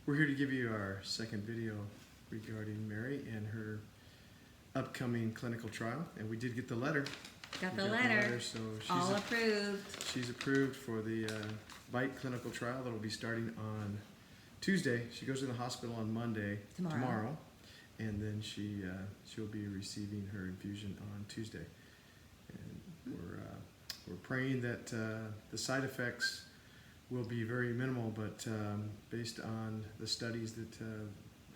We're here to give you our second video regarding Mary and her upcoming clinical trial. And we did get the letter. Got We the letter. so All approved. she's approved for the BITE clinical trial that will be starting on Tuesday. She goes to the hospital on Monday, tomorrow, and then she'll be receiving her infusion on Tuesday. And we're praying that the side effects will be very minimal, but based on the studies that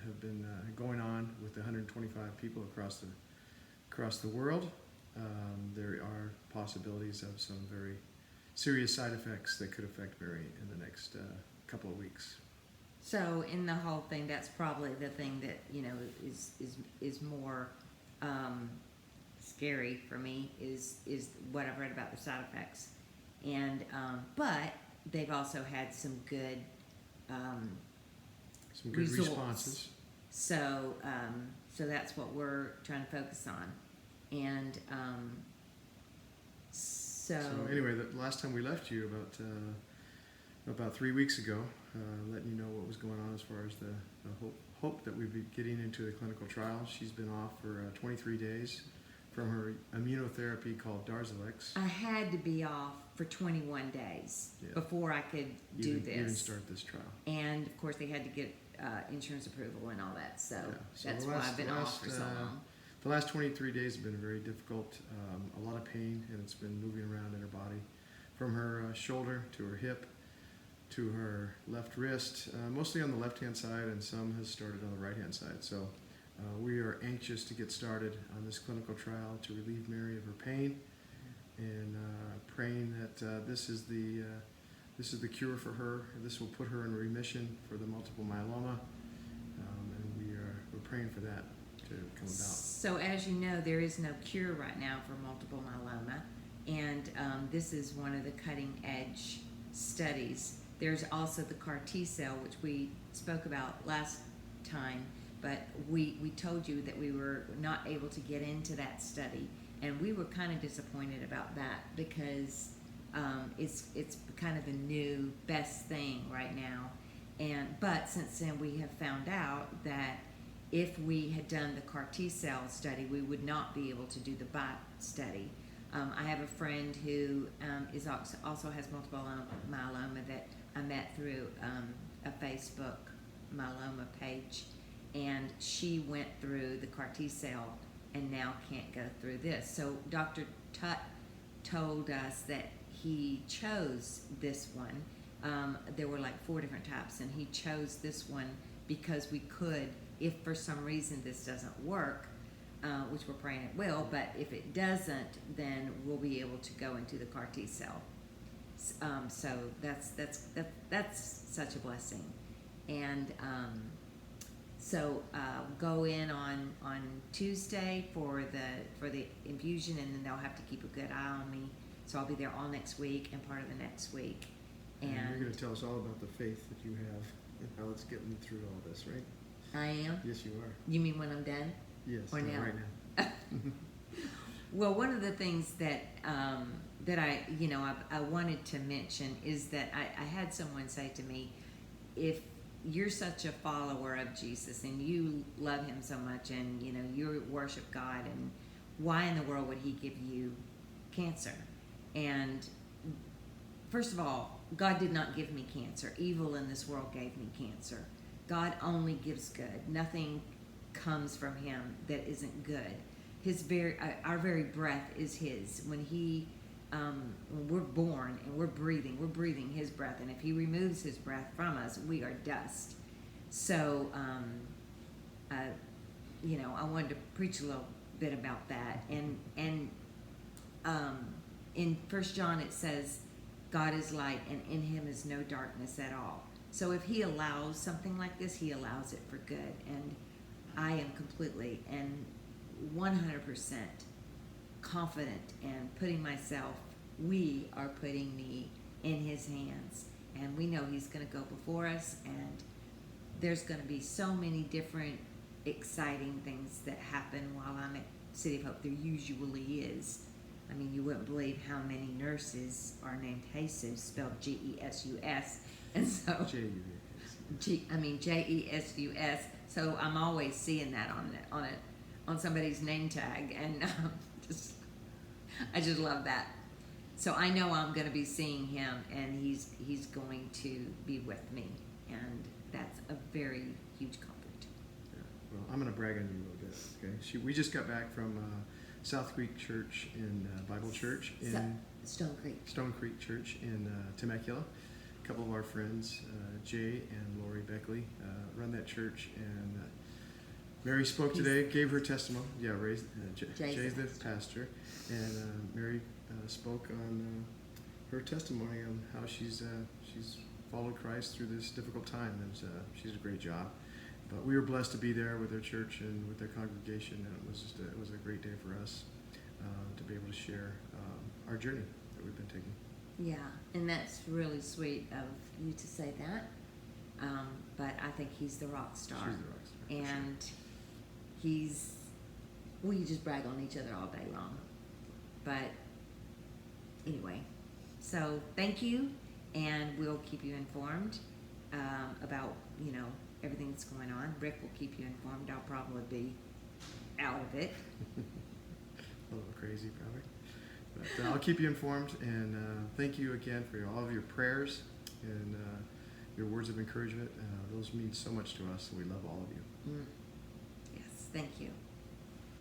have been going on with 125 people across the world, there are possibilities of some very serious side effects that could affect Mary in the next couple of weeks. So in the whole thing, that's probably the thing that is more scary for me is what I've read about the side effects, and but they've also had some good results. Responses. So so that's what we're trying to focus on, and so anyway, the last time we left you about 3 weeks ago, letting you know what was going on as far as the hope that we'd be getting into the clinical trial. She's been off for 23 days from her immunotherapy called Darzalex. I had to be off for 21 days before I could do this. Even start this trial. And of course, they had to get insurance approval and all that. So that's why I've been off for so long. The last 23 days have been very difficult. A lot of pain, and it's been moving around in her body, from her shoulder to her hip to her left wrist, mostly on the left-hand side, and some has started on the right-hand side. So we are anxious to get started on this clinical trial to relieve Mary of her pain, and praying that this is the cure for her. This will put her in remission for the multiple myeloma, and we're praying for that to come about. So as you know, there is no cure right now for multiple myeloma, and this is one of the cutting-edge studies. There's also the CAR T cell, which we spoke about last time, but we told you that we were not able to get into that study, and we were kind of disappointed about that because it's kind of the new best thing right now. But since then we have found out that if we had done the CAR T cell study, we would not be able to do the BITE study. I have a friend who also has multiple myeloma that I met through a Facebook myeloma page, and she went through the CAR T cell and now can't go through this. So Dr. Tutt told us that he chose this one. There were like 4 different types, and he chose this one because we could, if for some reason this doesn't work, which we're praying it will, but if it doesn't, then we'll be able to go into the CAR T cell. So that's such a blessing, and so go in on Tuesday for the infusion, and then they'll have to keep a good eye on me. So I'll be there all next week and part of the next week. And you're going to tell us all about the faith that you have and how it's getting through all this, right? I am? Yes, you are. You mean when I'm done? Yes, or now? Right now. Well, one of the things that that I wanted to mention is that I had someone say to me, if you're such a follower of Jesus and you love him so much, and you worship God, and why in the world would he give you cancer? And first of all, God did not give me cancer. Evil in this world gave me cancer. God only gives good. Nothing comes from him that isn't good. Our very breath is his. When we're born and we're breathing his breath, and if he removes his breath from us, we are dust. So I wanted to preach a little bit about that, and in 1 John it says God is light, and in him is no darkness at all. So if he allows something like this, he allows it for good, and I am completely and 100% confident and we are putting me in his hands, and we know he's going to go before us, and there's going to be so many different exciting things that happen while I'm at City of Hope. There usually is. I mean, you wouldn't believe how many nurses are named Jesus, spelled Jesus, and so J-U-S. Jesus. So I'm always seeing that on somebody's name tag, and just I just love that. So I know I'm going to be seeing him, and he's going to be with me, and that's a very huge comfort. Yeah. Well, I'm going to brag on you a little bit. Okay. We just got back from South Creek Church in Bible Church in Stone Creek. Stone Creek Church in Temecula. A couple of our friends, Jay and Lori Beckley, run that church, and Mary spoke today, gave her testimony. Yeah, Jay's the pastor, and Mary spoke on her testimony on how she's followed Christ through this difficult time. She did a great job. But we were blessed to be there with their church and with their congregation, and it was a great day for us to be able to share our journey that we've been taking. Yeah, and that's really sweet of you to say that. But I think he's the rock star. She's the rock star. And we just brag on each other all day long. But anyway, so thank you, and we'll keep you informed about, everything that's going on. Rick will keep you informed. I'll probably be out of it. A little crazy, probably. But I'll keep you informed, and thank you again for all of your prayers and your words of encouragement. Those mean so much to us, and we love all of you. Yes, thank you.